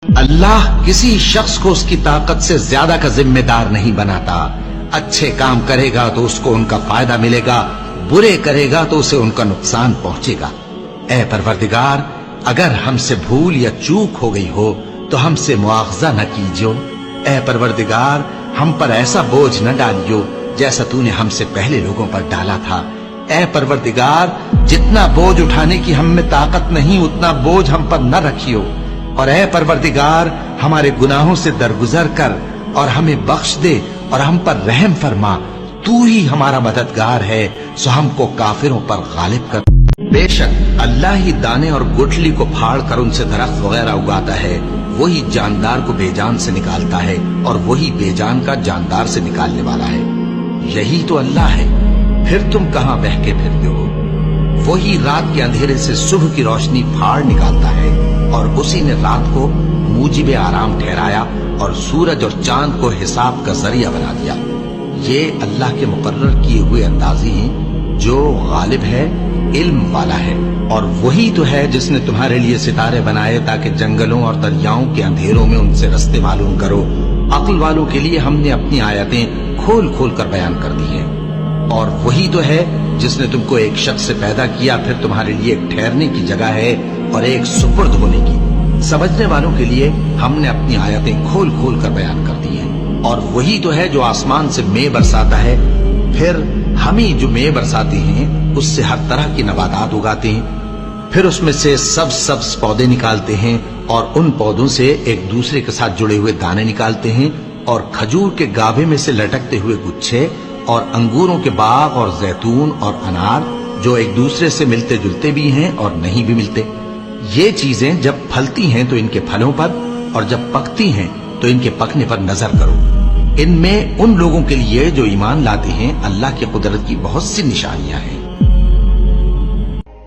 अल्लाह किसी शख्स को उसकी ताकत से ज्यादा का जिम्मेदार नहीं बनाता। अच्छे काम करेगा तो उसको उनका फायदा मिलेगा, बुरे करेगा तो उसे उनका नुकसान पहुंचेगा। ऐ परवरदिगार, अगर हमसे भूल या चूक हो गई हो तो हमसे मुआवजा न कीजियो। ऐ परवरदिगार, हम पर ऐसा बोझ न डालियो जैसा तूने हमसे पहले लोगों पर डाला था। ऐ परवरदिगार, जितना बोझ उठाने की हम में ताकत नहीं उतना बोझ हम पर न रखियो। और ऐ परवरदिगार, हमारे गुनाहों से दरगुजर कर और हमें बख्श दे और हम पर रहम फरमा। तू ही हमारा मददगार है, सो हमको काफिरों पर गालिब कर। बेशक अल्लाह ही दाने और गुठली को फाड़ कर उनसे दरख्त वगैरह उगाता है। वही जानदार को बेजान से निकालता है और वही बेजान का जानदार से निकालने वाला है। यही तो अल्लाह है, फिर तुम कहां बहके फिरते हो। वही रात के अंधेरे से सुबह की रोशनी फाड़ निकालता है और उसी ने रात को मूजिब आराम ठहराया और सूरज और चांद को हिसाब का जरिया बना दिया। ये अल्लाह के मुकर्रर किए हुए अंदाजी हैं जो गालिब है, इल्म वाला है। और वही तो है जिसने तुम्हारे लिए सितारे बनाए ताकि जंगलों और दरियाओं के अंधेरों में उनसे रास्ते मालूम करो। अक्ल वालों के लिए हमने अपनी आयतें खोल खोल कर बयान कर दी हैं। और वही तो है जिसने तुमको एक शख्स से पैदा किया, फिर तुम्हारे लिए एक ठहरने की जगह है और एक सुपुर्द होने की। समझने वालों के लिए हमने अपनी आयतें खोल खोल कर बयान कर दी हैं। और वही तो है जो आसमान से मेंह बरसाता है, फिर हम ही जो मेंह बरसाते हैं उससे हर तरह की नबातात उगाते हैं, फिर उसमें से सब्ज पौधे निकालते हैं और उन पौधों से एक दूसरे के साथ जुड़े हुए दाने निकालते हैं और खजूर के गाभे में से लटकते हुए गुच्छे और अंगूरों के बाग और जैतून और अनार जो एक दूसरे से मिलते जुलते भी हैं और नहीं भी मिलते। ये चीजें जब फलती हैं तो इनके फलों पर और जब पकती हैं तो इनके पकने पर नजर करो। इनमें उन लोगों के लिए जो ईमान लाते हैं अल्लाह की कुदरत की बहुत सी निशानियां हैं।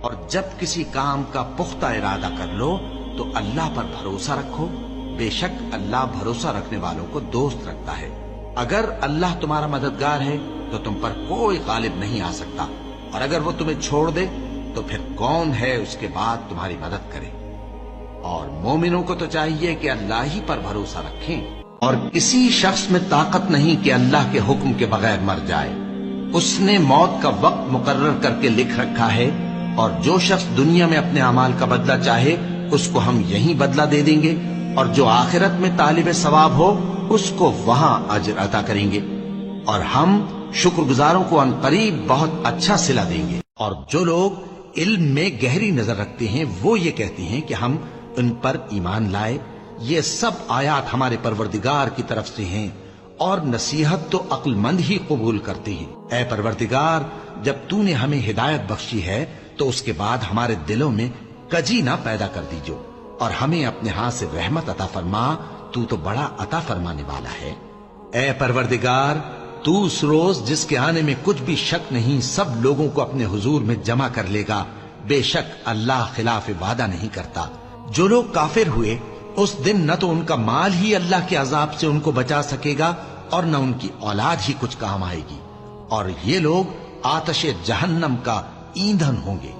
और जब किसी काम का पुख्ता इरादा कर लो तो अल्लाह पर भरोसा रखो। बेशक अल्लाह भरोसा रखने वालों को दोस्त रखता है। अगर अल्लाह तुम्हारा मददगार है तो तुम पर कोई गालिब नहीं आ सकता, और अगर वो तुम्हें छोड़ दे तो फिर कौन है उसके बाद तुम्हारी मदद करे। और मोमिनों को तो चाहिए कि अल्लाह ही पर भरोसा रखें। और किसी शख्स में ताकत नहीं कि अल्लाह के हुक्म के बगैर मर जाए। उसने मौत का वक्त मुकर्रर करके लिख रखा है, और जो शख्स दुनिया में अपने अमाल का बदला चाहे उसको हम यही बदला दे देंगे, और जो आखिरत में तालिब सवाब हो उसको वहां अजर अता करेंगे, और हम शुक्रगुजारों को अनकरीब बहुत अच्छा सिला देंगे। और जो लोग इल्म में गहरी नजर रखते हैं वो ये कहते हैं कि हम उन पर ईमान लाए। ये सब आयात हमारे परवरदिगार की तरफ से हैं, और नसीहत तो अक्लमंद ही कबूल करते हैं। ऐ परवरदिगार, जब तूने हमें हिदायत बख्शी है तो उसके बाद हमारे दिलों में कजी ना पैदा कर दीजो, और हमें अपने हाथ से रहमत अता फरमा। तू तो बड़ा अता फरमाने वाला है। ऐ परवरदिगार, तू उस रोज जिसके आने में कुछ भी शक नहीं सब लोगों को अपने हुजूर में जमा कर लेगा। बेशक अल्लाह खिलाफ वादा नहीं करता। जो लोग काफिर हुए उस दिन न तो उनका माल ही अल्लाह के अजाब से उनको बचा सकेगा और न उनकी औलाद ही कुछ काम आएगी, और ये लोग आतशे जहन्नम का ईंधन होंगे।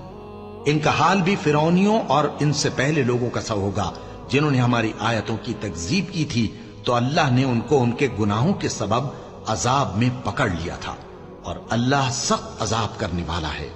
इनका हाल भी फिरौनियों और इनसे पहले लोगों का सा होगा जिन्होंने हमारी आयतों की तकजीब की थी, तो अल्लाह ने उनको उनके गुनाहों के सबब अजाब में पकड़ लिया था, और अल्लाह सख्त अजाब करने वाला है।